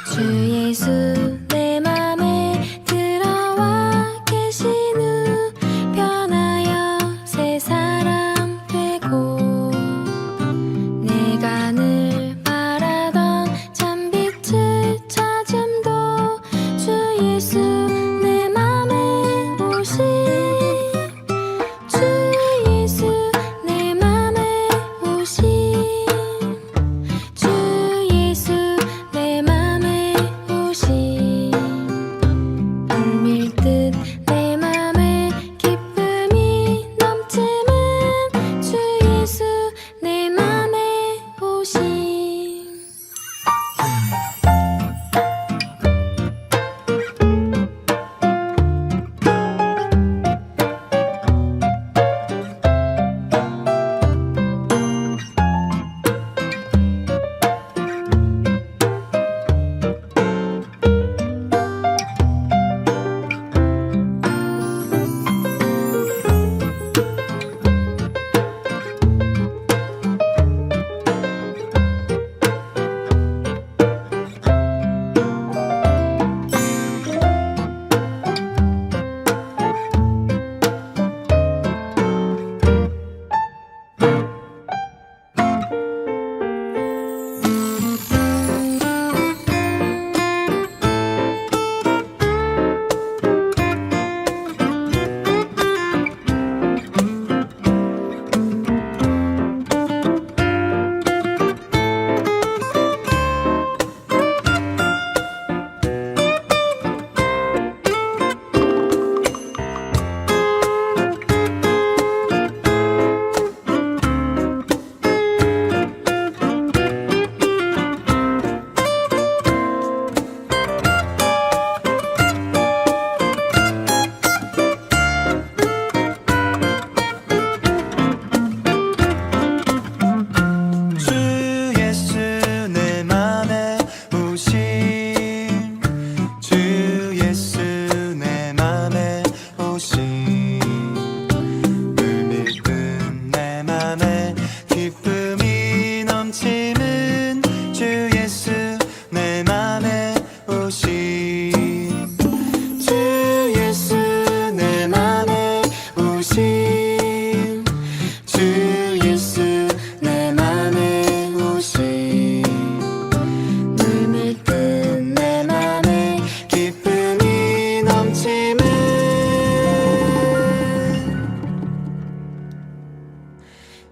주 예수 내 맘에 들어와 계신 후 변하여 새 사람 되고 내가 늘 바라던 참빛을 찾음도 주 예수 내 맘에 오신 주 예수 내 맘에 오신 주 예수 내 맘에 오신 물밀듯 내 맘에 기쁨이 넘치는 주 예수 내 맘에 오신 주 예수 내 맘에 오신 주 예수 내 맘에 오신 물밀듯 내 맘에 기쁨이 넘치는 주 예수 내 맘에 오신 주 예수 내 맘에 오신 주 예수 내 맘에 오신 물밀듯 내 맘에 기쁨이 넘치는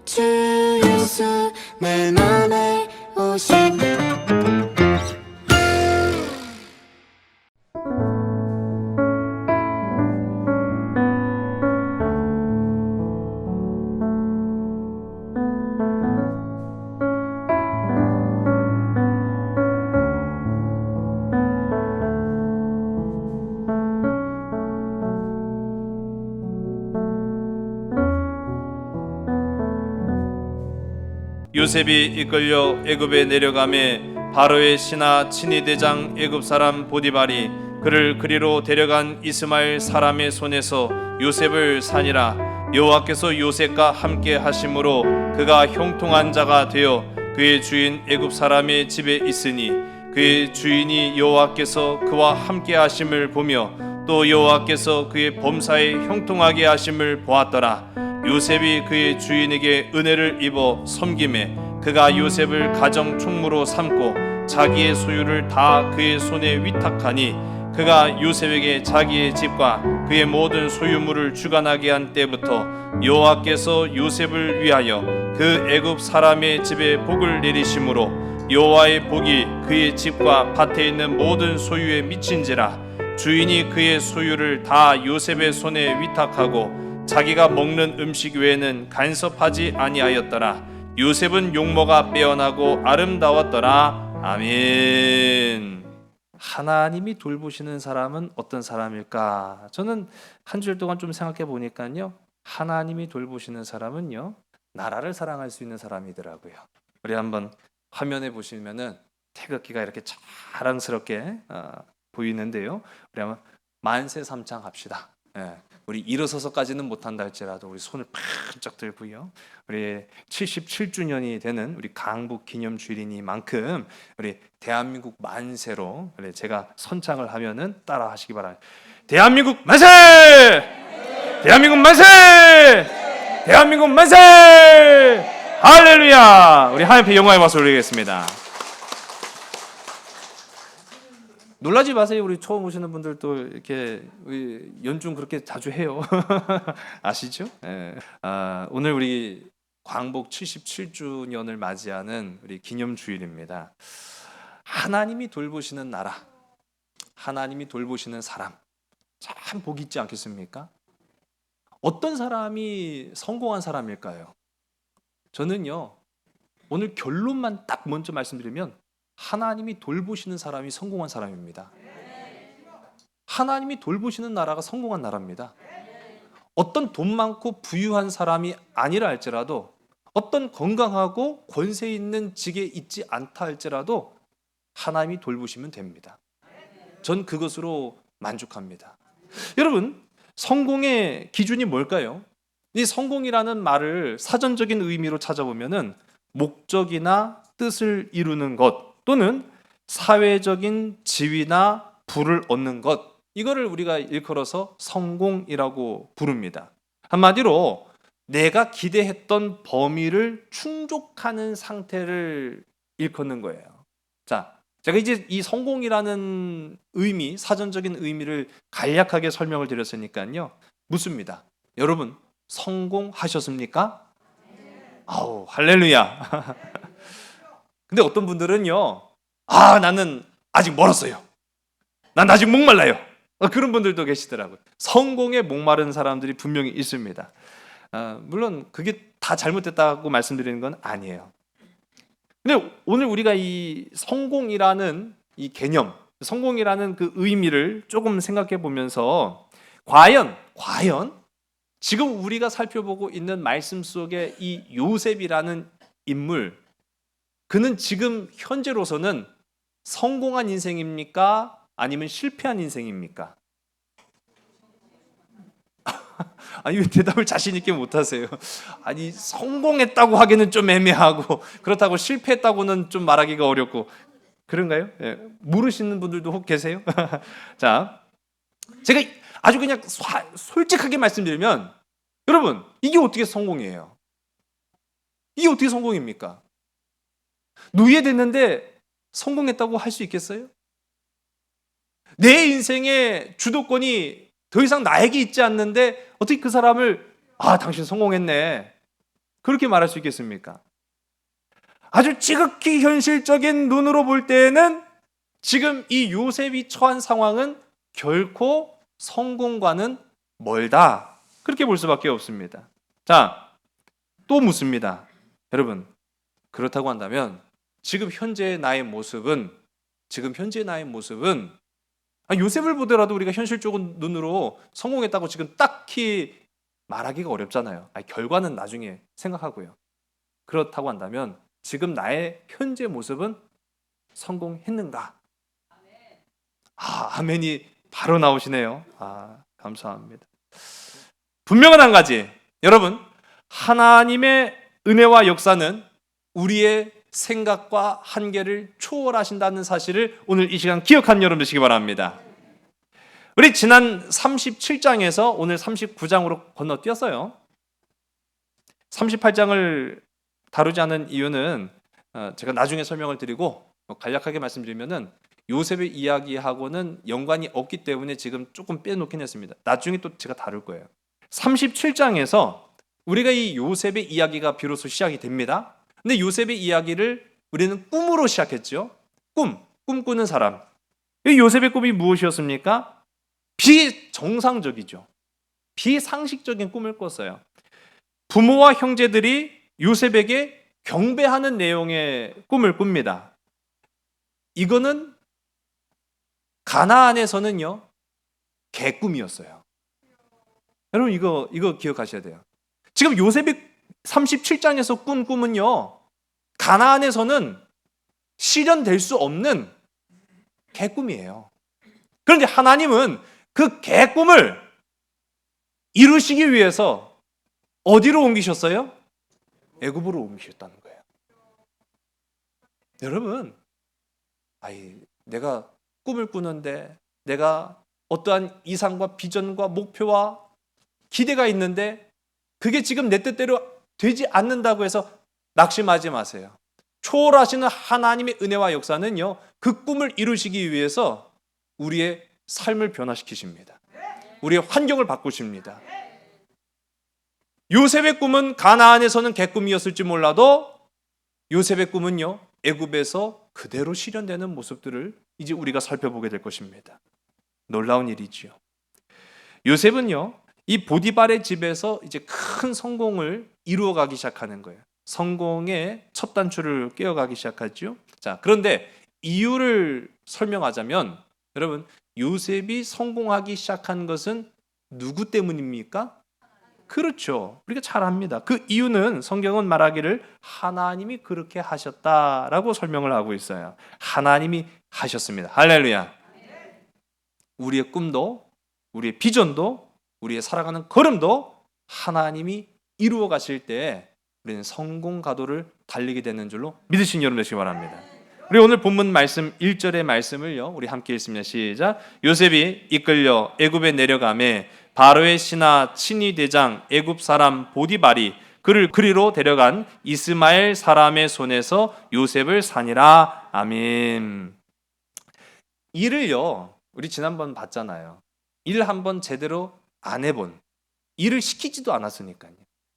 주 예수 내 맘에 오신 요셉이 이끌려 애굽에 내려가매 바로의 신하 친위 대장 애굽 사람 보디발이 그를 그리로 데려간 이스마엘 사람의 손에서 요셉을 산이라. 여호와께서 요셉과 함께 하심으로 그가 형통한 자가 되어 그의 주인 애굽 사람의 집에 있으니 그의 주인이 여호와께서 그와 함께 하심을 보며 또 여호와께서 그의 범사에 형통하게 하심을 보았더라. 요셉이 그의 주인에게 은혜를 입어 섬김에 그가 요셉을 가정 총무로 삼고 자기의 소유를 다 그의 손에 위탁하니 그가 요셉에게 자기의 집과 그의 모든 소유물을 주관하게 한 때부터 여호와께서 요셉을 위하여 그 애굽 사람의 집에 복을 내리심으로 여호와의 복이 그의 집과 밭에 있는 모든 소유에 미친지라. 주인이 그의 소유를 다 요셉의 손에 위탁하고 자기가 먹는 음식 외에는 간섭하지 아니하였더라. 요셉은 용모가 빼어나고 아름다웠더라. 아멘. 하나님이 돌보시는 사람은 어떤 사람일까? 저는 한 주일 동안 좀 생각해 보니까요, 하나님이 돌보시는 사람은요, 나라를 사랑할 수 있는 사람이더라고요. 우리 한번 화면에 보시면은 태극기가 이렇게 자랑스럽게 보이는데요. 우리 한번 만세 삼창 합시다. 예, 우리 일어서서까지는 못한다 할지라도 우리 손을 반짝 들고요. 우리 77주년이 되는 우리 강북 기념 주일이니만큼 우리 대한민국 만세로 우리 제가 선창을 하면은 따라 하시기 바랍니다. 대한민국 만세! 대한민국 만세! 대한민국 만세! 할렐루야! 우리 하나님께 영광의 박수 올리겠습니다. 놀라지 마세요. 우리 처음 오시는 분들도 이렇게 연중 그렇게 자주 해요. 아시죠? 네. 오늘 우리 광복 77주년을 맞이하는 우리 기념주일입니다. 하나님이 돌보시는 나라, 하나님이 돌보시는 사람, 참 복이 있지 않겠습니까? 어떤 사람이 성공한 사람일까요? 저는요, 오늘 결론만 딱 먼저 말씀드리면 하나님이 돌보시는 사람이 성공한 사람입니다. 하나님이 돌보시는 나라가 성공한 나라입니다. 어떤 돈 많고 부유한 사람이 아니라 할지라도, 어떤 건강하고 권세 있는 직에 있지 않다 할지라도 하나님이 돌보시면 됩니다. 전 그것으로 만족합니다. 여러분, 성공의 기준이 뭘까요? 이 성공이라는 말을 사전적인 의미로 찾아보면은 목적이나 뜻을 이루는 것, 또는 사회적인 지위나 부를 얻는 것, 이거를 우리가 일컬어서 성공이라고 부릅니다. 한마디로 내가 기대했던 범위를 충족하는 상태를 일컫는 거예요. 자, 제가 이제 이 성공이라는 의미, 사전적인 의미를 간략하게 설명을 드렸으니까요, 묻습니다. 여러분, 성공하셨습니까? 아우, 할렐루야. 근데 어떤 분들은요, 나는 아직 멀었어요. 난 아직 목말라요. 그런 분들도 계시더라고요. 성공에 목마른 사람들이 분명히 있습니다. 물론 그게 다 잘못됐다고 말씀드리는 건 아니에요. 근데 오늘 우리가 이 성공이라는 이 개념, 성공이라는 그 의미를 조금 생각해 보면서 과연 지금 우리가 살펴보고 있는 말씀 속에 이 요셉이라는 인물, 그는 지금 현재로서는 성공한 인생입니까? 아니면 실패한 인생입니까? 아니, 왜 대답을 자신 있게 못하세요? 아니, 성공했다고 하기는 좀 애매하고 그렇다고 실패했다고는 좀 말하기가 어렵고 그런가요? 예, 모르시는 분들도 혹 계세요? 자, 제가 아주 그냥 솔직하게 말씀드리면, 여러분, 이게 어떻게 성공이에요? 이게 어떻게 성공입니까? 노예됐는데 성공했다고 할 수 있겠어요? 내 인생의 주도권이 더 이상 나에게 있지 않는데 어떻게 그 사람을 당신 성공했네, 그렇게 말할 수 있겠습니까? 아주 지극히 현실적인 눈으로 볼 때에는 지금 이 요셉이 처한 상황은 결코 성공과는 멀다, 그렇게 볼 수밖에 없습니다. 자, 또 묻습니다. 여러분, 그렇다고 한다면 지금 현재의 나의 모습은 요셉을 보더라도 우리가 현실적인 눈으로 성공했다고 지금 딱히 말하기가 어렵잖아요. 결과는 나중에 생각하고요. 그렇다고 한다면 지금 나의 현재 모습은 성공했는가? 아멘이 바로 나오시네요. 감사합니다. 분명한 한 가지, 여러분, 하나님의 은혜와 역사는 우리의 생각과 한계를 초월하신다는 사실을 오늘 이 시간 기억하는 여러분 되시기 바랍니다. 우리 지난 37장에서 오늘 39장으로 건너뛰었어요. 38장을 다루지 않은 이유는 제가 나중에 설명을 드리고 간략하게 말씀드리면은 요셉의 이야기하고는 연관이 없기 때문에 지금 조금 빼놓긴 했습니다. 나중에 또 제가 다룰 거예요. 37장에서 우리가 이 요셉의 이야기가 비로소 시작이 됩니다. 근데 요셉의 이야기를 우리는 꿈으로 시작했죠. 꿈꾸는 사람. 이 요셉의 꿈이 무엇이었습니까? 비정상적이죠. 비상식적인 꿈을 꿨어요. 부모와 형제들이 요셉에게 경배하는 내용의 꿈을 꿉니다. 이거는 가나안에서는요, 개꿈이었어요. 여러분, 이거 기억하셔야 돼요. 지금 요셉이 37장에서 꾼 꿈은요, 가나안에서는 실현될 수 없는 개꿈이에요. 그런데 하나님은 그 개꿈을 이루시기 위해서 어디로 옮기셨어요? 애굽으로 옮기셨다는 거예요. 여러분, 내가 꿈을 꾸는데, 내가 어떠한 이상과 비전과 목표와 기대가 있는데 그게 지금 내 뜻대로 되지 않는다고 해서 낙심하지 마세요. 초월하시는 하나님의 은혜와 역사는요, 그 꿈을 이루시기 위해서 우리의 삶을 변화시키십니다. 우리의 환경을 바꾸십니다. 요셉의 꿈은 가나안에서는 개꿈이었을지 몰라도 요셉의 꿈은요, 애굽에서 그대로 실현되는 모습들을 이제 우리가 살펴보게 될 것입니다. 놀라운 일이지요. 요셉은요, 이 보디발의 집에서 이제 큰 성공을 이루어가기 시작하는 거예요. 성공의 첫 단추를 깨어가기 시작하죠. 자, 그런데 이유를 설명하자면, 여러분, 요셉이 성공하기 시작한 것은 누구 때문입니까? 그렇죠. 우리가 잘 압니다. 그 이유는 성경은 말하기를 하나님이 그렇게 하셨다라고 설명을 하고 있어요. 하나님이 하셨습니다. 할렐루야. 우리의 꿈도, 우리의 비전도, 우리의 살아가는 걸음도 하나님이 이루어 가실 때 우리는 성공 가도를 달리게 되는 줄로 믿으신 여러분 되시기 바랍니다. 우리 오늘 본문 말씀 1절의 말씀을요, 우리 함께 읽습니다. 시작. 요셉이 이끌려 애굽에 내려가매 바로의 신하 친위 대장 애굽 사람 보디발이 그를 그리로 데려간 이스마엘 사람의 손에서 요셉을 사니라. 아멘. 일을요, 우리 지난번 봤잖아요. 일 한번 제대로 안 해본, 일을 시키지도 않았으니까요.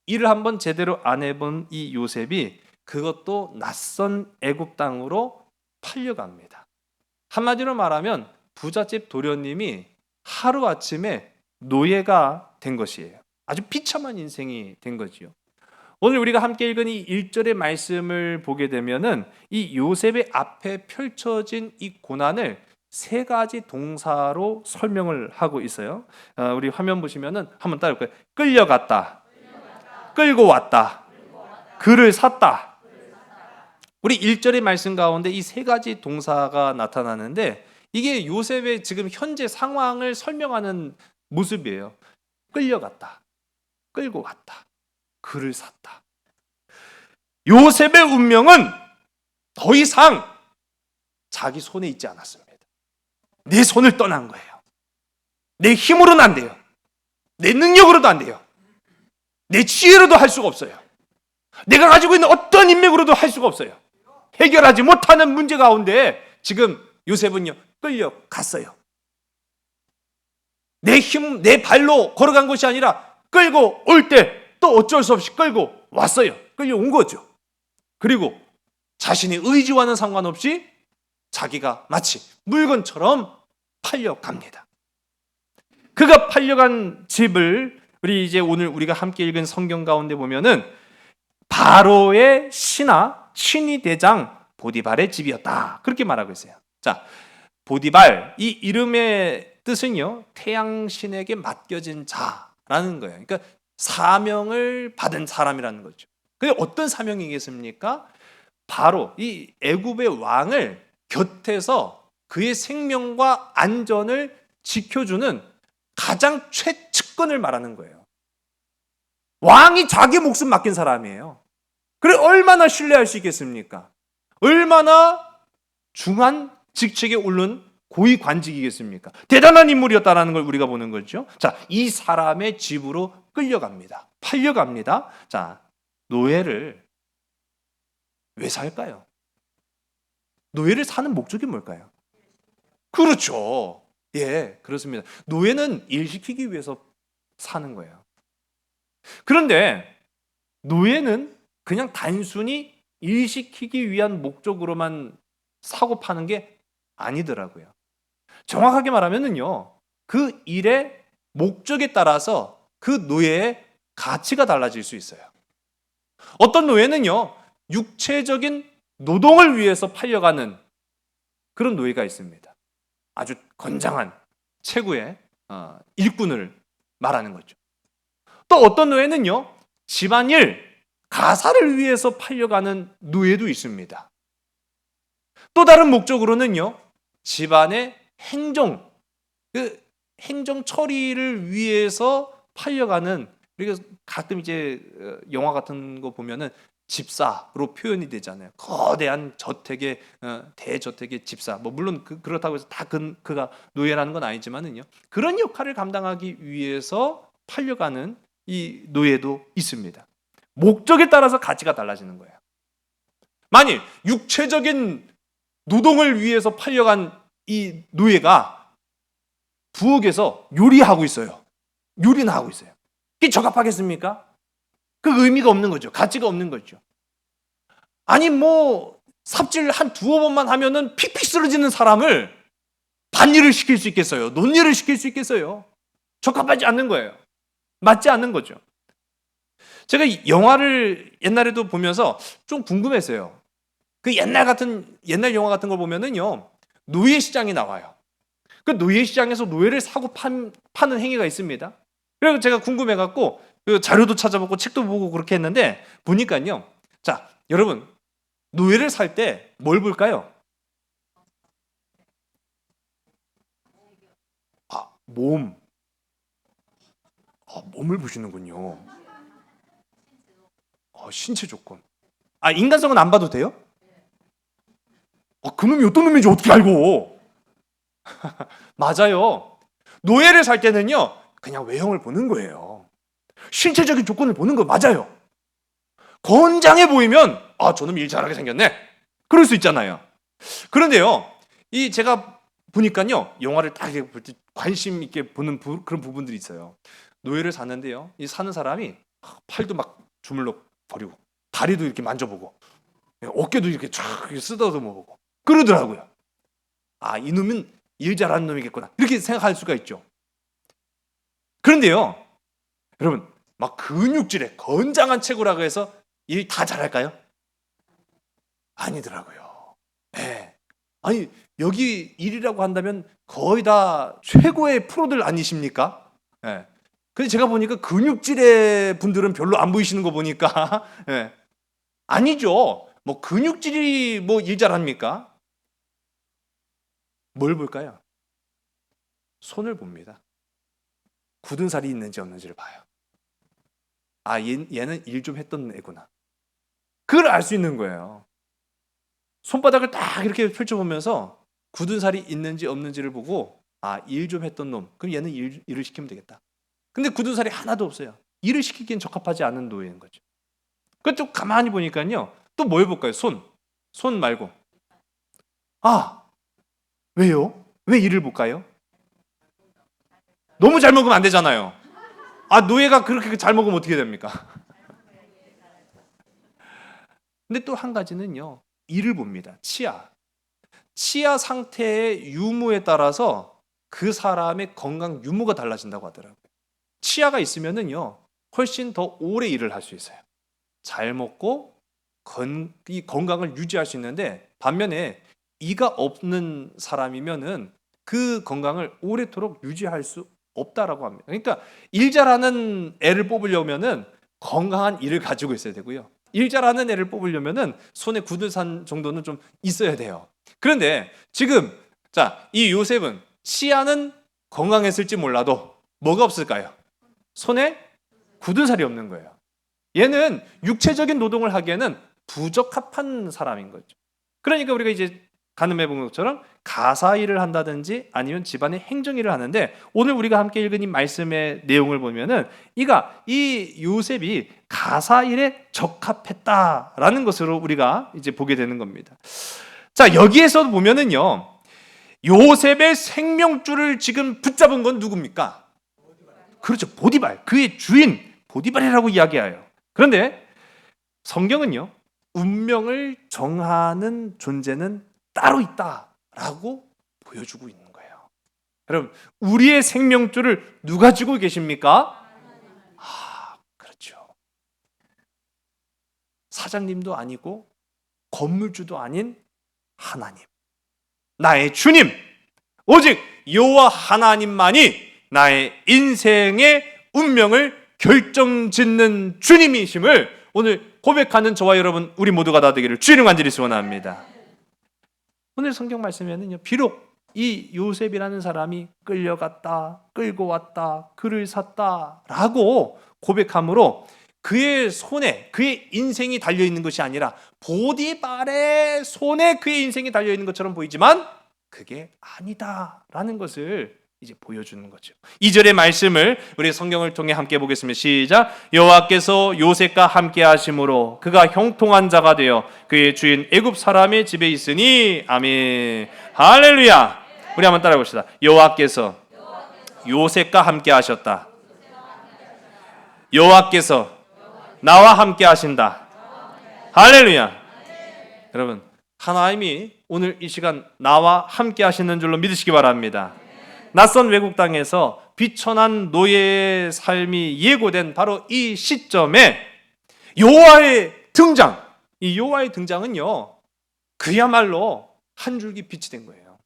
일을 한번 제대로 안 해본 이 요셉이 그것도 낯선 애굽 땅으로 팔려갑니다. 한마디로 말하면 부잣집 도련님이 하루아침에 노예가 된 것이에요. 아주 비참한 인생이 된 거지요. 오늘 우리가 함께 읽은 이 1절의 말씀을 보게 되면은 이 요셉의 앞에 펼쳐진 이 고난을 세 가지 동사로 설명을 하고 있어요. 우리 화면 보시면은 한번 따라볼까요? 끌려갔다, 끌고 왔다, 그를 샀다. 우리 1절의 말씀 가운데 이 세 가지 동사가 나타나는데 이게 요셉의 지금 현재 상황을 설명하는 모습이에요. 끌려갔다, 끌고 왔다, 그를 샀다. 요셉의 운명은 더 이상 자기 손에 있지 않았습니다. 내 손을 떠난 거예요. 내 힘으로는 안 돼요. 내 능력으로도 안 돼요. 내 지혜로도 할 수가 없어요. 내가 가지고 있는 어떤 인맥으로도 할 수가 없어요. 해결하지 못하는 문제 가운데 지금 요셉은요, 끌려갔어요. 내 힘, 내 발로 걸어간 것이 아니라 끌고 올 때 또 어쩔 수 없이 끌고 왔어요. 끌려온 거죠. 그리고 자신의 의지와는 상관없이 자기가 마치 물건처럼 팔려갑니다. 그가 팔려간 집을 우리 이제 오늘 우리가 함께 읽은 성경 가운데 보면은 바로의 신하 친위 대장 보디발의 집이었다. 그렇게 말하고 있어요. 자, 보디발, 이 이름의 뜻은요, 태양신에게 맡겨진 자라는 거예요. 그러니까 사명을 받은 사람이라는 거죠. 그게 어떤 사명이겠습니까? 바로 이 애굽의 왕을 곁에서 그의 생명과 안전을 지켜주는 가장 최측근을 말하는 거예요. 왕이 자기 목숨 맡긴 사람이에요. 그래 얼마나 신뢰할 수 있겠습니까? 얼마나 중한 직책에 오른 고위 관직이겠습니까? 대단한 인물이었다는 걸 우리가 보는 거죠. 자, 이 사람의 집으로 끌려갑니다. 팔려갑니다. 자, 노예를 왜 살까요? 노예를 사는 목적이 뭘까요? 그렇죠. 예, 그렇습니다. 노예는 일시키기 위해서 사는 거예요. 그런데 노예는 그냥 단순히 일시키기 위한 목적으로만 사고 파는 게 아니더라고요. 정확하게 말하면은요, 그 일의 목적에 따라서 그 노예의 가치가 달라질 수 있어요. 어떤 노예는요, 육체적인 노동을 위해서 팔려가는 그런 노예가 있습니다. 아주 건장한 최고의 일꾼을 말하는 거죠. 또 어떤 노예는요, 집안일, 가사를 위해서 팔려가는 노예도 있습니다. 또 다른 목적으로는요, 집안의 행정 처리를 위해서 팔려가는, 우리가 가끔 이제 영화 같은 거 보면은 집사로 표현이 되잖아요. 거대한 저택의 대저택의 집사. 뭐 물론 그렇다고 해서 다 그가 노예라는 건 아니지만은요. 그런 역할을 감당하기 위해서 팔려가는 이 노예도 있습니다. 목적에 따라서 가치가 달라지는 거예요. 만일 육체적인 노동을 위해서 팔려간 이 노예가 부엌에서 요리하고 있어요. 요리나 하고 있어요. 그게 적합하겠습니까? 그 의미가 없는 거죠. 가치가 없는 거죠. 아니 뭐 삽질 한 두어 번만 하면은 픽픽 쓰러지는 사람을 밭일을 시킬 수 있겠어요? 논일을 시킬 수 있겠어요? 적합하지 않는 거예요. 맞지 않는 거죠. 제가 이 영화를 옛날에도 보면서 좀 궁금했어요. 그 옛날 영화 같은 걸 보면은요, 노예 시장이 나와요. 그 노예 시장에서 노예를 사고 파는 행위가 있습니다. 그래서 제가 궁금해갖고 그 자료도 찾아보고 책도 보고 그렇게 했는데 보니까요. 자, 여러분 노예를 살 때 뭘 볼까요? 몸. 몸을 보시는군요. 신체 조건. 인간성은 안 봐도 돼요? 그놈이 어떤 놈인지 어떻게 알고? 맞아요. 노예를 살 때는요, 그냥 외형을 보는 거예요. 신체적인 조건을 보는 거 맞아요. 건장해 보이면 저놈 일 잘하게 생겼네. 그럴 수 있잖아요. 그런데요, 제가 보니까요, 영화를 딱 볼 때 관심 있게 보는 그런 부분들이 있어요. 노예를 사는데요, 이 사는 사람이 팔도 막 주물러 버리고 다리도 이렇게 만져보고 어깨도 이렇게 쫙 쓰다듬어 보고 그러더라고요. 이놈은 일 잘하는 놈이겠구나 이렇게 생각할 수가 있죠. 그런데요, 여러분 막 근육질에 건장한 체구라고 해서 일 다 잘할까요? 아니더라고요. 아니 여기 일이라고 한다면 거의 다 최고의 프로들 아니십니까? 근데 제가 보니까 근육질의 분들은 별로 안 보이시는 거 보니까 아니죠. 뭐 근육질이 뭐 일 잘합니까? 뭘 볼까요? 손을 봅니다. 굳은 살이 있는지 없는지를 봐요. 얘는 일 좀 했던 애구나. 그걸 알 수 있는 거예요. 손바닥을 딱 이렇게 펼쳐보면서 굳은 살이 있는지 없는지를 보고 일 좀 했던 놈. 그럼 얘는 일을 시키면 되겠다. 근데 굳은 살이 하나도 없어요. 일을 시키기엔 적합하지 않은 노예인 거죠. 그또 가만히 보니까요. 또 뭘 볼까요? 손 말고. 왜요? 왜 일을 볼까요? 너무 잘 먹으면 안 되잖아요. 노예가 그렇게 잘 먹으면 어떻게 됩니까? 근데 또 한 가지는요. 이를 봅니다. 치아 상태의 유무에 따라서 그 사람의 건강 유무가 달라진다고 하더라고요. 치아가 있으면은요, 훨씬 더 오래 일을 할 수 있어요. 잘 먹고 이 건강을 유지할 수 있는데, 반면에 이가 없는 사람이면은 그 건강을 오래도록 유지할 수 없다라고 합니다. 그러니까 일 잘하는 애를 뽑으려면은 건강한 이를 가지고 있어야 되고요. 일 잘하는 애를 뽑으려면은 손에 굳은 산 정도는 좀 있어야 돼요. 그런데 지금 이 요셉은 치아는 건강했을지 몰라도 뭐가 없을까요? 손에 굳은 살이 없는 거예요. 얘는 육체적인 노동을 하기에는 부적합한 사람인 거죠. 그러니까 우리가 이제 가늠해 본 것처럼 가사 일을 한다든지 아니면 집안의 행정 일을 하는데, 오늘 우리가 함께 읽은 이 말씀의 내용을 보면은 이 요셉이 가사 일에 적합했다라는 것으로 우리가 이제 보게 되는 겁니다. 여기에서 보면은요, 요셉의 생명줄을 지금 붙잡은 건 누굽니까? 그렇죠, 보디발. 그의 주인 보디발이라고 이야기해요. 그런데 성경은요, 운명을 정하는 존재는 따로 있다라고 보여주고 있는 거예요. 여러분, 우리의 생명줄을 누가 쥐고 계십니까? 그렇죠. 사장님도 아니고 건물주도 아닌 하나님, 나의 주님, 오직 여호와 하나님만이 나의 인생의 운명을 결정짓는 주님이심을 오늘 고백하는 저와 여러분, 우리 모두가 다 되기를 주님 간절히 소원합니다. 오늘 성경 말씀에는요, 비록 이 요셉이라는 사람이 끌려갔다, 끌고 왔다, 그를 샀다라고 고백함으로 그의 손에 그의 인생이 달려있는 것이 아니라 보디발의 손에 그의 인생이 달려있는 것처럼 보이지만 그게 아니다라는 것을 이제 보여주는 거죠. 2절의 말씀을 우리 성경을 통해 함께 보겠습니다. 시작. 여호와께서 요셉과 함께 하심으로 그가 형통한 자가 되어 그의 주인 애굽 사람의 집에 있으니. 아멘. 할렐루야. 우리 한번 따라해 봅시다. 여호와께서 요셉과 함께 하셨다. 여호와께서 나와 함께 하신다. 할렐루야. 여러분, 하나님이 오늘 이 시간 나와 함께 하시는 줄로 믿으시기 바랍니다. 낯선 외국 땅에서 비천한 노예의 삶이 예고된 바로 이 시점에 여호와의 등장, 이 여호와의 등장은요, 그야말로 한 줄기 빛이 된 거예요.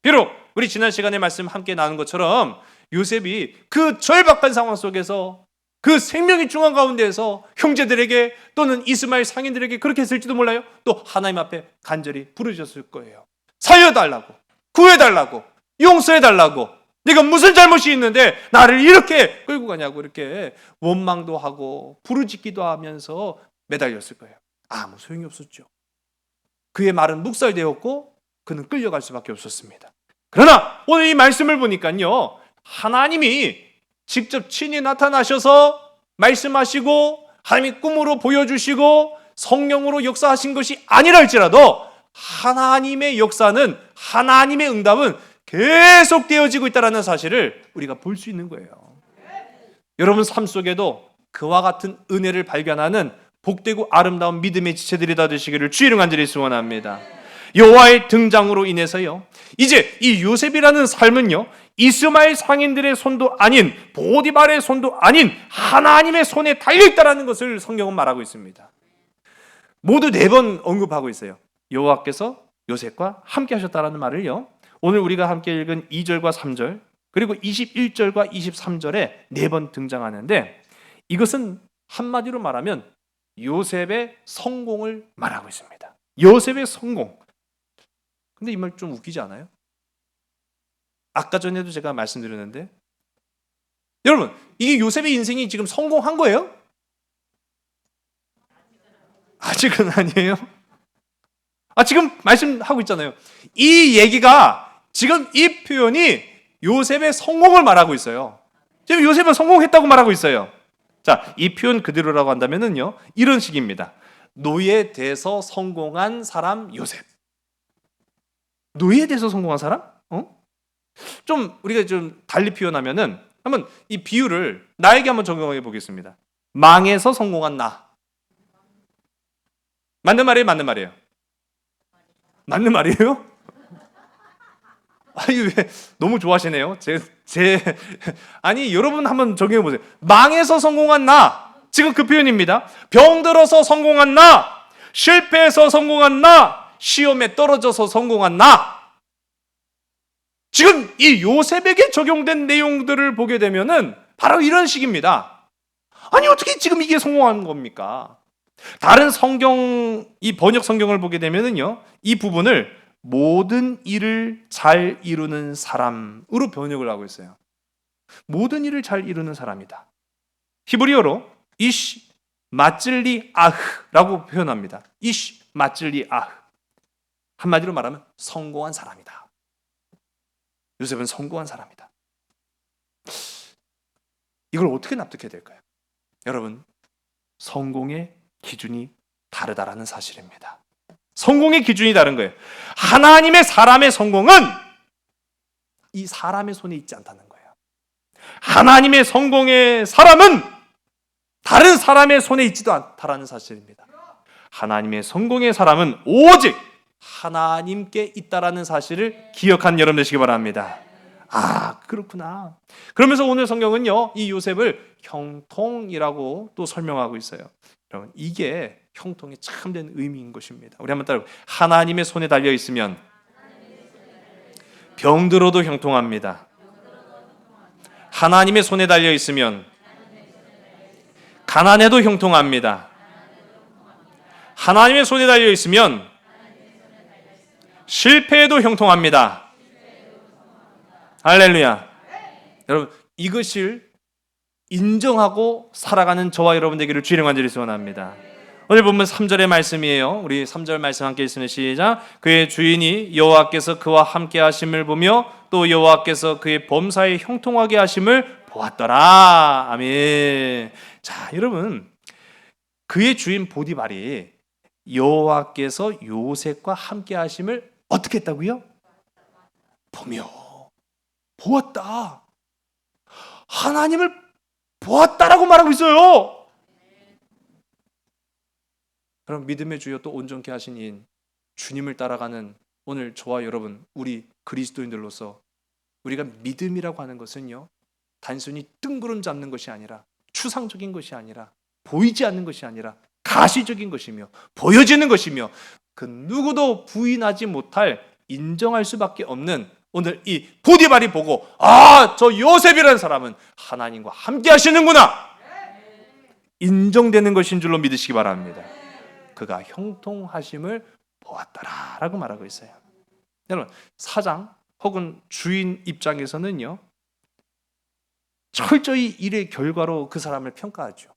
비록 우리 지난 시간에 말씀 함께 나눈 것처럼 요셉이 그 절박한 상황 속에서 그 생명이 중한 가운데에서 형제들에게 또는 이스마엘 상인들에게 그렇게 했을지도 몰라요. 또 하나님 앞에 간절히 부르셨을 거예요. 살려달라고, 구해달라고, 용서해달라고, 네가 무슨 잘못이 있는데 나를 이렇게 끌고 가냐고 이렇게 원망도 하고 부르짖기도 하면서 매달렸을 거예요. 아무 소용이 없었죠. 그의 말은 묵살되었고 그는 끌려갈 수밖에 없었습니다. 그러나 오늘 이 말씀을 보니까요, 하나님이 직접 친히 나타나셔서 말씀하시고 하나님이 꿈으로 보여주시고 성령으로 역사하신 것이 아니라 할지라도 하나님의 역사는, 하나님의 응답은 계속 되어지고 있다는 사실을 우리가 볼 수 있는 거예요. 여러분 삶 속에도 그와 같은 은혜를 발견하는 복되고 아름다운 믿음의 지체들이 다 되시기를 주의 이름 간절히 소원합니다. 여호와의 등장으로 인해서요, 이제 이 요셉이라는 삶은요, 이스마엘 상인들의 손도 아닌, 보디발의 손도 아닌 하나님의 손에 달려있다는 것을 성경은 말하고 있습니다. 모두 4번 언급하고 있어요. 여호와께서 요셉과 함께 하셨다는 말을요, 오늘 우리가 함께 읽은 2절과 3절 그리고 21절과 23절에 4번 등장하는데, 이것은 한마디로 말하면 요셉의 성공을 말하고 있습니다. 요셉의 성공. 근데 이 말 좀 웃기지 않아요? 아까 전에도 제가 말씀드렸는데, 여러분, 이게 요셉의 인생이 지금 성공한 거예요? 아직은 아니에요. 지금 말씀하고 있잖아요. 이 얘기가, 지금 이 표현이 요셉의 성공을 말하고 있어요. 지금 요셉은 성공했다고 말하고 있어요. 자, 이 표현 그대로라고 한다면은요, 이런 식입니다. 노예돼서 성공한 사람 요셉. 노예돼서 성공한 사람? 좀 우리가 좀 달리 표현하면은, 한번 이 비유를 나에게 한번 적용해 보겠습니다. 망해서 성공한 나. 맞는 말이에요, 맞는 말이에요? 맞는 말이에요? 아니, 왜 너무 좋아하시네요. 아니, 여러분 한번 적용해 보세요. 망해서 성공한 나. 지금 그 표현입니다. 병들어서 성공한 나, 실패해서 성공한 나, 시험에 떨어져서 성공한 나. 지금 이 요셉에게 적용된 내용들을 보게 되면은 바로 이런 식입니다. 아니, 어떻게 지금 이게 성공한 겁니까? 다른 성경, 이 번역 성경을 보게 되면은요, 이 부분을 모든 일을 잘 이루는 사람으로 번역을 하고 있어요. 모든 일을 잘 이루는 사람이다. 히브리어로 이시 마찔리 아흐라고 표현합니다. 이시 마찔리 아흐. 한마디로 말하면 성공한 사람이다. 요셉은 성공한 사람이다. 이걸 어떻게 납득해야 될까요? 여러분, 성공의 기준이 다르다라는 사실입니다. 성공의 기준이 다른 거예요. 하나님의 사람의 성공은 이 사람의 손에 있지 않다는 거예요. 하나님의 성공의 사람은 다른 사람의 손에 있지도 않다라는 사실입니다. 하나님의 성공의 사람은 오직 하나님께 있다라는 사실을 기억한 여러분 되시기 바랍니다. 그렇구나. 그러면서 오늘 성경은요, 이 요셉을 형통이라고 또 설명하고 있어요. 여러분, 이게 형통의 참된 의미인 것입니다. 우리 한번 따라해볼까요? 하나님의 손에 달려 있으면 병들어도 형통합니다. 하나님의 손에 달려 있으면 가난해도 형통합니다. 하나님의 손에 달려 있으면 실패해도 형통합니다. 할렐루야. 여러분, 이것을 인정하고 살아가는 저와 여러분 되기를 주의 이름으로 간절히 소원합니다. 오늘 본문 3절의 말씀이에요. 우리 3절 말씀 함께 읽으면 시작. 그의 주인이 여호와께서 그와 함께 하심을 보며 또 여호와께서 그의 범사에 형통하게 하심을 보았더라. 아멘. 자, 여러분, 그의 주인 보디발이 여호와께서 요셉과 함께 하심을 어떻게 했다고요? 보며 보았다. 하나님을 보았다라고 말하고 있어요. 그럼 믿음의 주여 또 온전케 하신 이인 주님을 따라가는 오늘 저와 여러분, 우리 그리스도인들로서 우리가 믿음이라고 하는 것은요, 단순히 뜬구름 잡는 것이 아니라, 추상적인 것이 아니라, 보이지 않는 것이 아니라 가시적인 것이며 보여지는 것이며 그 누구도 부인하지 못할, 인정할 수밖에 없는 오늘 이 보디발이 보고, 아, 저 요셉이라는 사람은 하나님과 함께 하시는구나, 인정되는 것인 줄로 믿으시기 바랍니다. 그가 형통하심을 보았더라 라고 말하고 있어요. 여러분, 사장 혹은 주인 입장에서는요, 철저히 일의 결과로 그 사람을 평가하죠.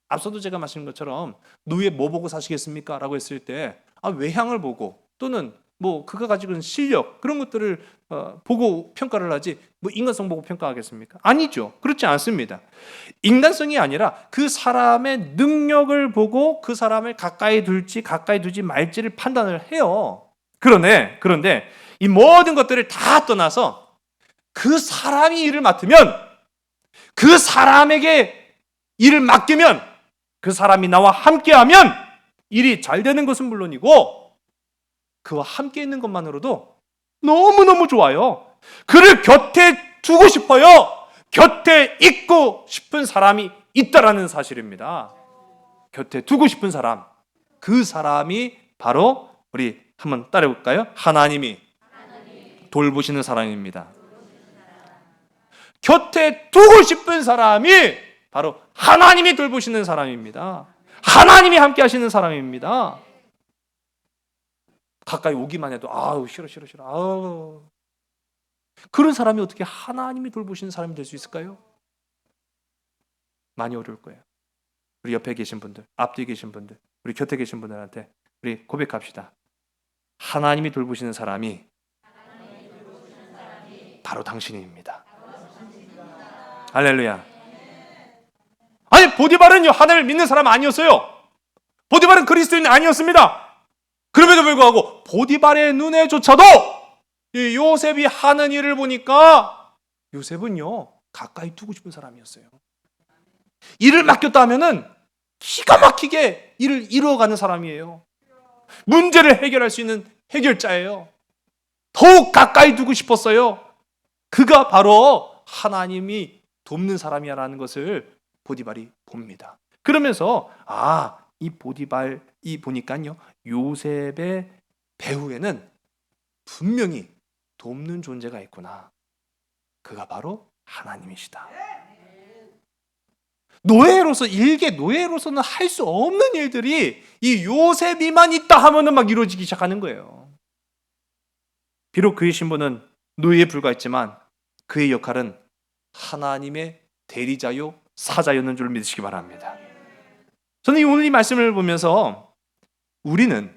앞서도 제가 말씀드린 것처럼 노예 뭐 보고 사시겠습니까? 라고 했을 때 외향을 보고, 또는 뭐 그가 가지고 있는 실력, 그런 것들을 보고 평가를 하지, 뭐 인간성 보고 평가하겠습니까? 아니죠. 그렇지 않습니다. 인간성이 아니라 그 사람의 능력을 보고 그 사람을 가까이 둘지 가까이 두지 말지를 판단을 해요. 그런데 이 모든 것들을 다 떠나서 그 사람이 일을 맡으면, 그 사람에게 일을 맡기면, 그 사람이 나와 함께하면 일이 잘 되는 것은 물론이고 그와 함께 있는 것만으로도 너무너무 좋아요. 그를 곁에 두고 싶어요. 곁에 있고 싶은 사람이 있다라는 사실입니다. 곁에 두고 싶은 사람, 그 사람이 바로 우리 한번 따라해볼까요? 하나님이 돌보시는 사람입니다. 곁에 두고 싶은 사람이 바로 하나님이 돌보시는 사람입니다. 하나님이 함께 하시는 사람입니다. 가까이 오기만 해도 아우 싫어 아우, 그런 사람이 어떻게 하나님이 돌보시는 사람이 될 수 있을까요? 많이 어려울 거예요. 우리 옆에 계신 분들, 앞뒤에 계신 분들, 우리 곁에 계신 분들한테 우리 고백합시다. 하나님이 돌보시는 사람이 바로 당신입니다. 할렐루야. 아니, 보디발은요, 하나님을 믿는 사람 아니었어요. 보디발은 그리스도인이 아니었습니다. 그럼에도 불구하고 보디발의 눈에조차도 이 요셉이 하는 일을 보니까 요셉은요, 가까이 두고 싶은 사람이었어요. 일을 맡겼다 하면은 기가 막히게 일을 이루어가는 사람이에요. 문제를 해결할 수 있는 해결자예요. 더욱 가까이 두고 싶었어요. 그가 바로 하나님이 돕는 사람이라는 것을 보디발이 봅니다. 그러면서 이 보디발이 보니까요, 요셉의 배후에는 분명히 돕는 존재가 있구나. 그가 바로 하나님이시다. 일개 노예로서는 할 수 없는 일들이 이 요셉이만 있다 하면은 막 이루어지기 시작하는 거예요. 비록 그의 신분은 노예에 불과했지만 그의 역할은 하나님의 대리자요 사자였는 줄 믿으시기 바랍니다. 저는 오늘 이 말씀을 보면서 우리는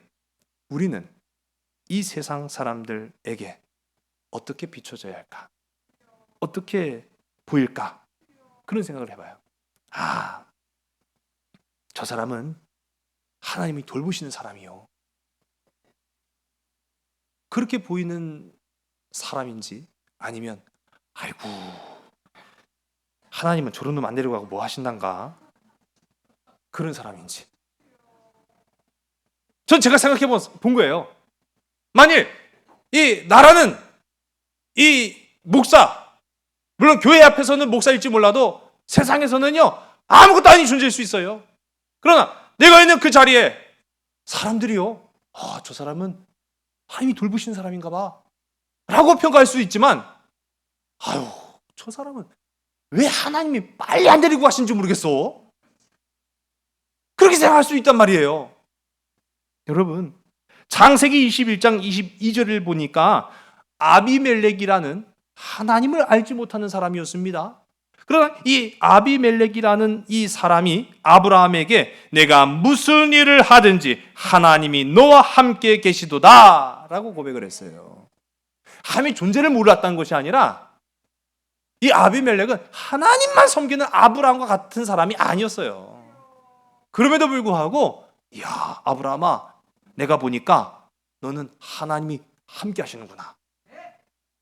이 세상 사람들에게 어떻게 비춰져야 할까? 어떻게 보일까? 그런 생각을 해봐요. 저 사람은 하나님이 돌보시는 사람이요, 그렇게 보이는 사람인지, 아니면 아이고 하나님은 저런 놈 안 데려가고 뭐 하신단가, 그런 사람인지. 전 제가 생각해 본 거예요. 만일 이 나라는 이 목사, 물론 교회 앞에서는 목사일지 몰라도 세상에서는요 아무것도 아닌 존재일 수 있어요. 그러나 내가 있는 그 자리에 사람들이요, 저 사람은 하나님이 돌보시는 사람인가 봐 라고 평가할 수 있지만, 저 사람은 왜 하나님이 빨리 안 데리고 가신지 모르겠어, 그렇게 생각할 수 있단 말이에요. 여러분, 창세기 21장 22절을 보니까 아비멜렉이라는 하나님을 알지 못하는 사람이었습니다. 그러나 이 아비멜렉이라는 이 사람이 아브라함에게 내가 무슨 일을 하든지 하나님이 너와 함께 계시도다 라고 고백을 했어요. 하나님의 존재를 몰랐다는 것이 아니라 이 아비멜렉은 하나님만 섬기는 아브라함과 같은 사람이 아니었어요. 그럼에도 불구하고 야 아브라함아, 내가 보니까 너는 하나님이 함께 하시는구나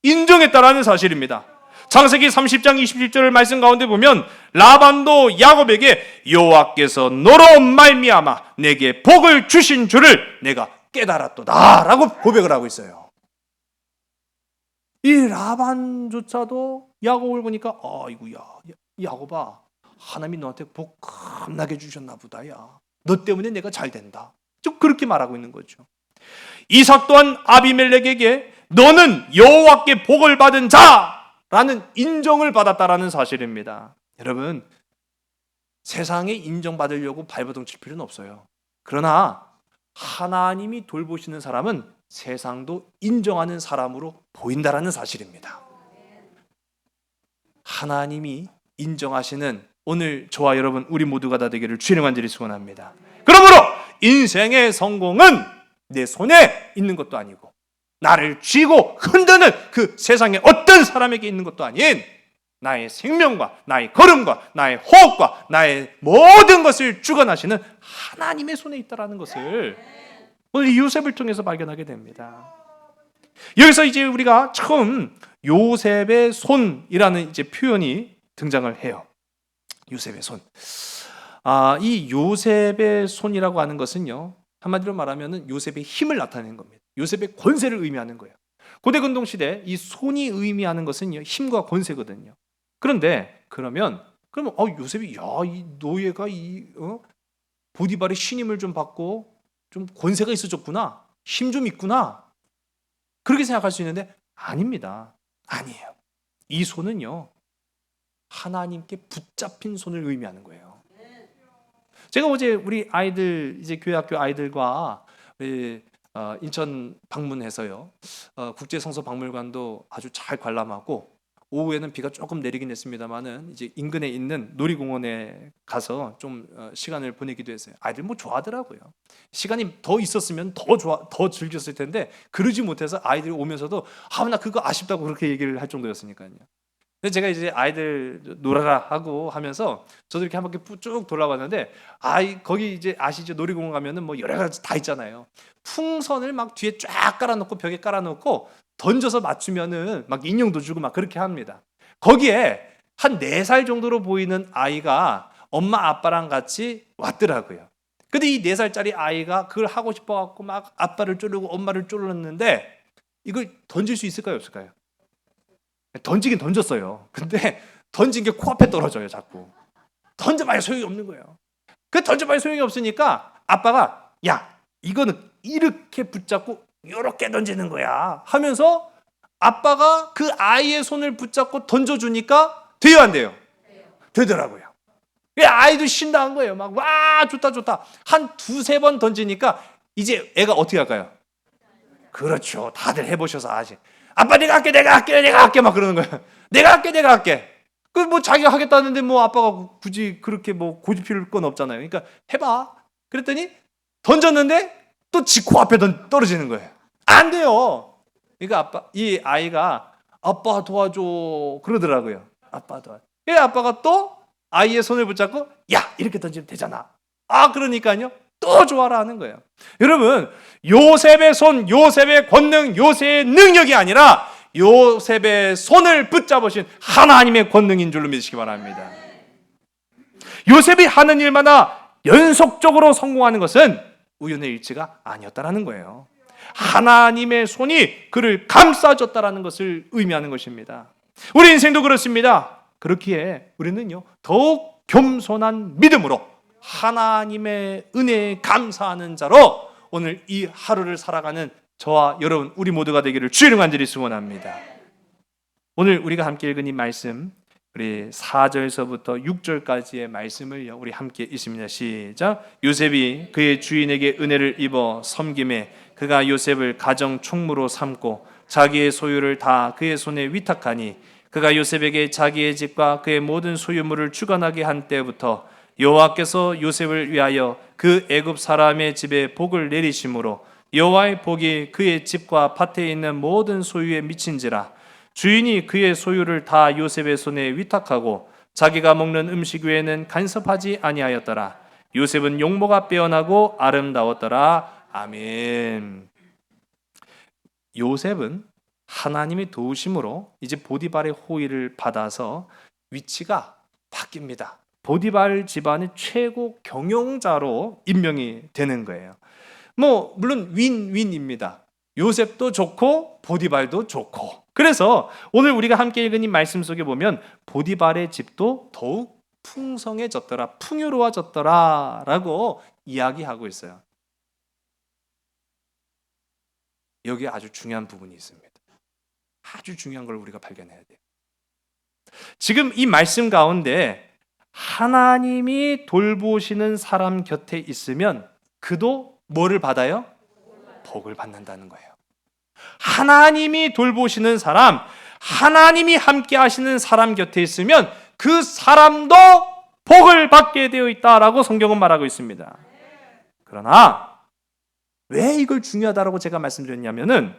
인정했다라는 사실입니다. 창세기 30장 27절 말씀 가운데 보면 라반도 야곱에게 여호와께서 너로 말미암아 내게 복을 주신 줄을 내가 깨달았도다 라고 고백을 하고 있어요. 이 라반조차도 야곱을 보니까 아이고야 야곱아, 하나님이 너한테 복 겁나게 주셨나 보다. 야, 너 때문에 내가 잘 된다. 좀 그렇게 말하고 있는 거죠. 이삭 또한 아비멜렉에게 너는 여호와께 복을 받은 자라는 인정을 받았다라는 사실입니다. 여러분, 세상에 인정받으려고 발버둥 칠 필요는 없어요. 그러나 하나님이 돌보시는 사람은 세상도 인정하는 사람으로 보인다라는 사실입니다. 하나님이 인정하시는 오늘 저와 여러분 우리 모두가 다 되기를 주의 간절히 소원합니다. 그러므로 인생의 성공은 내 손에 있는 것도 아니고 나를 쥐고 흔드는 그 세상의 어떤 사람에게 있는 것도 아닌 나의 생명과 나의 걸음과 나의 호흡과 나의 모든 것을 주관하시는 하나님의 손에 있다라는 것을 오늘 요셉을 통해서 발견하게 됩니다. 여기서 이제 우리가 처음 요셉의 손이라는 이제 표현이 등장을 해요. 요셉의 손. 이 요셉의 손이라고 하는 것은요, 한마디로 말하면 요셉의 힘을 나타내는 겁니다. 요셉의 권세를 의미하는 거예요. 고대 근동 시대 이 손이 의미하는 것은요, 힘과 권세거든요. 그런데 그러면 요셉이 이 노예가 보디발의 신임을 좀 받고 좀 권세가 있어졌구나, 힘 좀 있구나, 그렇게 생각할 수 있는데 아닙니다. 아니에요. 이 손은요, 하나님께 붙잡힌 손을 의미하는 거예요. 제가 어제 우리 아이들, 이제 교회학교 아이들과 인천 방문해서요, 국제성서박물관도 아주 잘 관람하고, 오후에는 비가 조금 내리긴 했습니다만은 이제 인근에 있는 놀이공원에 가서 좀 시간을 보내기도 했어요. 아이들 뭐 좋아하더라고요. 시간이 더 있었으면 더 즐겼을 텐데 그러지 못해서 아이들이 오면서도 나 그거 아쉽다고 그렇게 얘기를 할 정도였으니까요. 근데 제가 이제 아이들 놀아라 하고 하면서 저도 이렇게 한 바퀴 쭉 돌아봤는데, 거기 이제 아시죠? 놀이공원 가면은 뭐 여러 가지 다 있잖아요. 풍선을 막 뒤에 쫙 깔아놓고 벽에 깔아놓고 던져서 맞추면은 막 인형도 주고 막 그렇게 합니다. 거기에 한 4살 정도로 보이는 아이가 엄마 아빠랑 같이 왔더라고요. 근데 이 4살짜리 아이가 그걸 하고 싶어갖고 막 아빠를 쪼르고 엄마를 쪼르는데 이걸 던질 수 있을까요, 없을까요? 던지긴 던졌어요. 근데 던진 게 코앞에 떨어져요, 자꾸. 던져봐야 소용이 없는 거예요. 그 던져봐야 소용이 없으니까 아빠가 야, 이거는 이렇게 붙잡고 이렇게 던지는 거야 하면서 아빠가 그 아이의 손을 붙잡고 던져주니까 돼요, 안 돼요? 되더라고요. 아이도 신나한 거예요. 막 와, 좋다. 한 2-3번 던지니까 이제 애가 어떻게 할까요? 그렇죠. 다들 해보셔서 아시. 아빠 내가 할게 막 그러는 거예요. 내가 할게. 그 뭐 자기가 하겠다는데 뭐 아빠가 굳이 그렇게 뭐 고집필 건 없잖아요. 그러니까 해봐. 그랬더니 던졌는데 또 지 코앞에 떨어지는 거예요. 안 돼요. 그러니까 이 아이가 아빠 도와줘 그러더라고요. 아빠 도와줘. 아빠가 또 아이의 손을 붙잡고 야, 이렇게 던지면 되잖아. 그러니까요. 또 좋아라 하는 거예요. 여러분, 요셉의 손, 요셉의 권능, 요셉의 능력이 아니라 요셉의 손을 붙잡으신 하나님의 권능인 줄로 믿으시기 바랍니다. 요셉이 하는 일마다 연속적으로 성공하는 것은 우연의 일치가 아니었다라는 거예요. 하나님의 손이 그를 감싸줬다라는 것을 의미하는 것입니다. 우리 인생도 그렇습니다. 그렇기에 우리는요, 더욱 겸손한 믿음으로 하나님의 은혜에 감사하는 자로 오늘 이 하루를 살아가는 저와 여러분 우리 모두가 되기를 주의 간절히 소원합니다. 오늘 우리가 함께 읽은 이 말씀, 우리 4절서부터 6절까지의 말씀을 우리 함께 읽습니다. 시작. 요셉이 그의 주인에게 은혜를 입어 섬김에 그가 요셉을 가정 총무로 삼고 자기의 소유를 다 그의 손에 위탁하니 그가 요셉에게 자기의 집과 그의 모든 소유물을 주관하게 한 때부터 여호와께서 요셉을 위하여 그 애굽 사람의 집에 복을 내리심으로 여호와의 복이 그의 집과 밭에 있는 모든 소유에 미친지라. 주인이 그의 소유를 다 요셉의 손에 위탁하고 자기가 먹는 음식 외에는 간섭하지 아니하였더라. 요셉은 용모가 빼어나고 아름다웠더라. 아멘. 요셉은 하나님의 도우심으로 이제 보디발의 호의를 받아서 위치가 바뀝니다. 보디발 집안의 최고 경영자로 임명이 되는 거예요. 물론 윈윈입니다. 요셉도 좋고 보디발도 좋고. 그래서 오늘 우리가 함께 읽은 이 말씀 속에 보면 보디발의 집도 더욱 풍성해졌더라, 풍요로워졌더라 라고 이야기하고 있어요. 여기에 아주 중요한 부분이 있습니다. 아주 중요한 걸 우리가 발견해야 돼요. 지금 이 말씀 가운데 하나님이 돌보시는 사람 곁에 있으면 그도 뭐를 받아요? 복을 받는다는 거예요. 하나님이 돌보시는 사람, 하나님이 함께 하시는 사람 곁에 있으면 그 사람도 복을 받게 되어 있다라고 성경은 말하고 있습니다. 그러나 왜 이걸 중요하다라고 제가 말씀드렸냐면은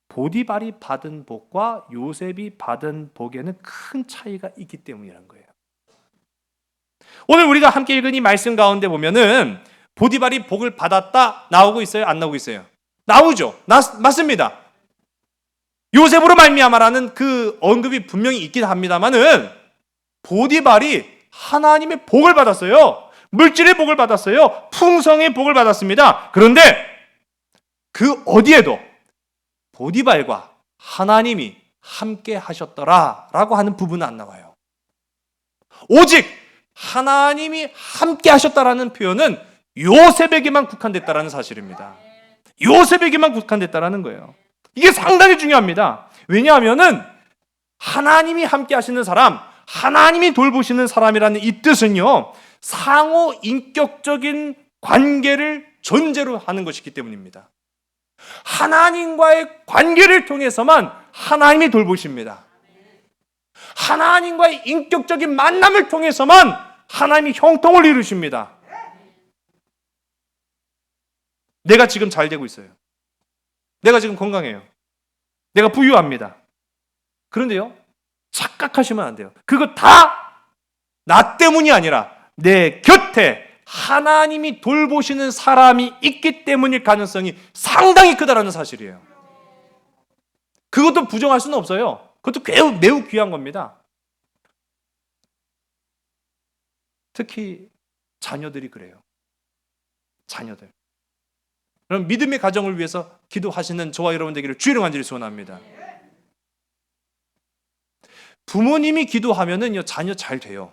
보디발이 받은 복과 요셉이 받은 복에는 큰 차이가 있기 때문이라는 거예요. 오늘 우리가 함께 읽은 이 말씀 가운데 보면은 보디발이 복을 받았다 나오고 있어요? 안 나오고 있어요? 나오죠. 맞습니다. 요셉으로 말미암아라는 그 언급이 분명히 있긴 합니다만은 보디발이 하나님의 복을 받았어요. 물질의 복을 받았어요. 풍성의 복을 받았습니다. 그런데 그 어디에도 보디발과 하나님이 함께 하셨더라라고 하는 부분은 안 나와요. 오직 하나님이 함께 하셨다라는 표현은 요셉에게만 국한됐다라는 사실입니다. 요셉에게만 국한됐다라는 거예요. 이게 상당히 중요합니다. 왜냐하면은 하나님이 함께 하시는 사람, 하나님이 돌보시는 사람이라는 이 뜻은요, 상호 인격적인 관계를 전제로 하는 것이기 때문입니다. 하나님과의 관계를 통해서만 하나님이 돌보십니다. 하나님과의 인격적인 만남을 통해서만 하나님이 형통을 이루십니다. 내가 지금 잘 되고 있어요. 내가 지금 건강해요. 내가 부유합니다. 그런데요, 착각하시면 안 돼요. 그거 다 나 때문이 아니라 내 곁에 하나님이 돌보시는 사람이 있기 때문일 가능성이 상당히 크다라는 사실이에요. 그것도 부정할 수는 없어요. 그것도 매우 귀한 겁니다. 특히 자녀들이 그래요. 자녀들. 그럼 믿음의 가정을 위해서 기도하시는 저와 여러분 되기를 주의로 간절히 소원합니다. 부모님이 기도하면은요, 자녀 잘 돼요.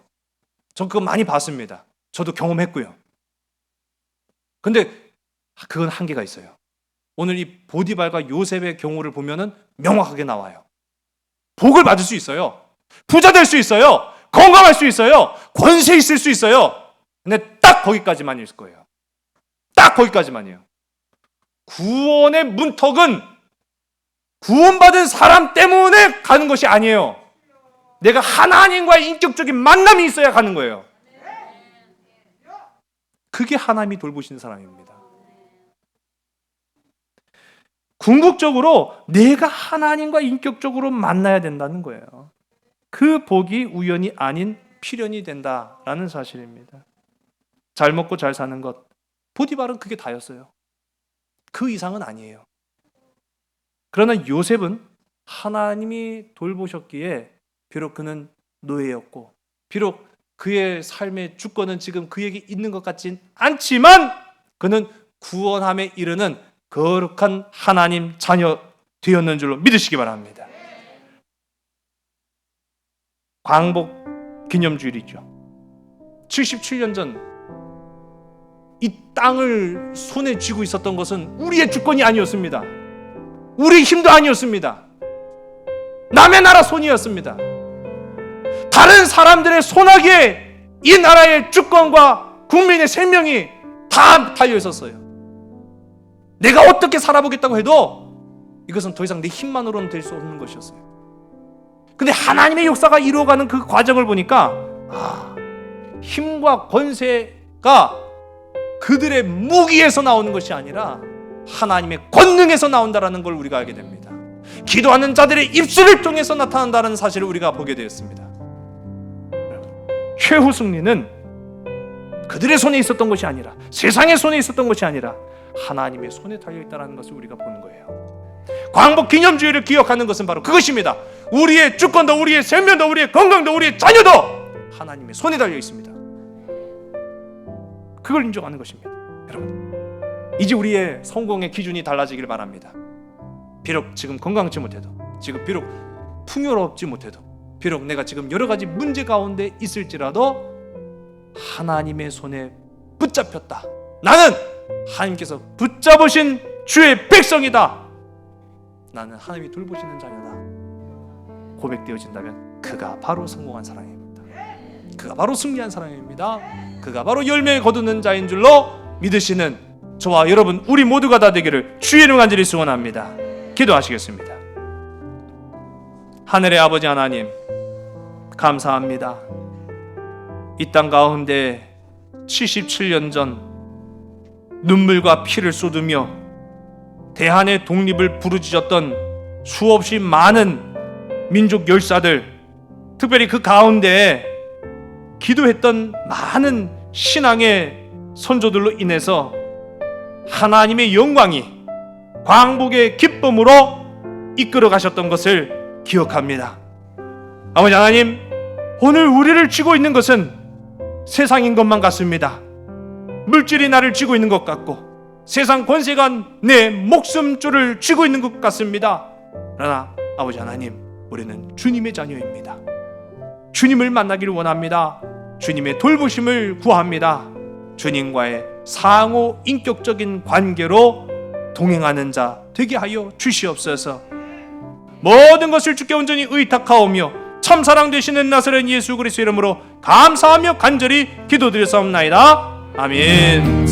전 그거 많이 봤습니다. 저도 경험했고요. 근데 그건 한계가 있어요. 오늘 이 보디발과 요셉의 경우를 보면은 명확하게 나와요. 복을 받을 수 있어요. 부자 될 수 있어요. 건강할 수 있어요. 권세 있을 수 있어요. 근데 딱 거기까지만 있을 거예요. 딱 거기까지만이에요. 구원의 문턱은 구원받은 사람 때문에 가는 것이 아니에요. 내가 하나님과의 인격적인 만남이 있어야 가는 거예요. 그게 하나님이 돌보시는 사람입니다. 궁극적으로 내가 하나님과 인격적으로 만나야 된다는 거예요. 그 복이 우연이 아닌 필연이 된다라는 사실입니다. 잘 먹고 잘 사는 것, 보디발은 그게 다였어요. 그 이상은 아니에요. 그러나 요셉은 하나님이 돌보셨기에 비록 그는 노예였고, 비록 그의 삶의 주권은 지금 그에게 있는 것 같진 않지만 그는 구원함에 이르는 거룩한 하나님 자녀 되었는 줄로 믿으시기 바랍니다. 광복 기념주일이죠. 77년 전 이 땅을 손에 쥐고 있었던 것은 우리의 주권이 아니었습니다. 우리의 힘도 아니었습니다. 남의 나라 손이었습니다. 다른 사람들의 손아귀에 이 나라의 주권과 국민의 생명이 다 달려 있었어요. 내가 어떻게 살아보겠다고 해도 이것은 더 이상 내 힘만으로는 될 수 없는 것이었어요. 근데 하나님의 역사가 이루어가는 그 과정을 보니까 힘과 권세가 그들의 무기에서 나오는 것이 아니라 하나님의 권능에서 나온다는 걸 우리가 알게 됩니다. 기도하는 자들의 입술을 통해서 나타난다는 사실을 우리가 보게 되었습니다. 최후 승리는 그들의 손에 있었던 것이 아니라, 세상의 손에 있었던 것이 아니라 하나님의 손에 달려있다는 것을 우리가 보는 거예요. 광복 기념주의를 기억하는 것은 바로 그것입니다. 우리의 주권도, 우리의 생명도, 우리의 건강도, 우리의 자녀도 하나님의 손에 달려 있습니다. 그걸 인정하는 것입니다. 여러분, 이제 우리의 성공의 기준이 달라지길 바랍니다. 비록 지금 건강치 못해도, 지금 비록 풍요롭지 못해도, 비록 내가 지금 여러 가지 문제 가운데 있을지라도 하나님의 손에 붙잡혔다. 나는 하나님께서 붙잡으신 주의 백성이다. 나는 하나님이 돌보시는 자녀다. 고백되어진다면 그가 바로 성공한 사람입니다. 그가 바로 승리한 사람입니다. 그가 바로 열매 거두는 자인 줄로 믿으시는 저와 여러분, 우리 모두가 다 되기를 주의 이름 간절히 소원합니다. 기도하시겠습니다. 하늘의 아버지 하나님, 감사합니다. 이 땅 가운데 77년 전 눈물과 피를 쏟으며 대한의 독립을 부르짖었던 수없이 많은 민족 열사들, 특별히 그 가운데 기도했던 많은 신앙의 선조들로 인해서 하나님의 영광이 광복의 기쁨으로 이끌어 가셨던 것을 기억합니다. 아버지 하나님, 오늘 우리를 쥐고 있는 것은 세상인 것만 같습니다. 물질이 나를 쥐고 있는 것 같고, 세상 권세가 내 목숨줄을 쥐고 있는 것 같습니다. 그러나 아버지 하나님, 우리는 주님의 자녀입니다. 주님을 만나기를 원합니다. 주님의 돌보심을 구합니다. 주님과의 상호 인격적인 관계로 동행하는 자 되게 하여 주시옵소서. 모든 것을 주께 온전히 의탁하오며 참사랑 되시는 나사렛 예수 그리스도 이름으로 감사하며 간절히 기도드렸사옵나이다. 아멘.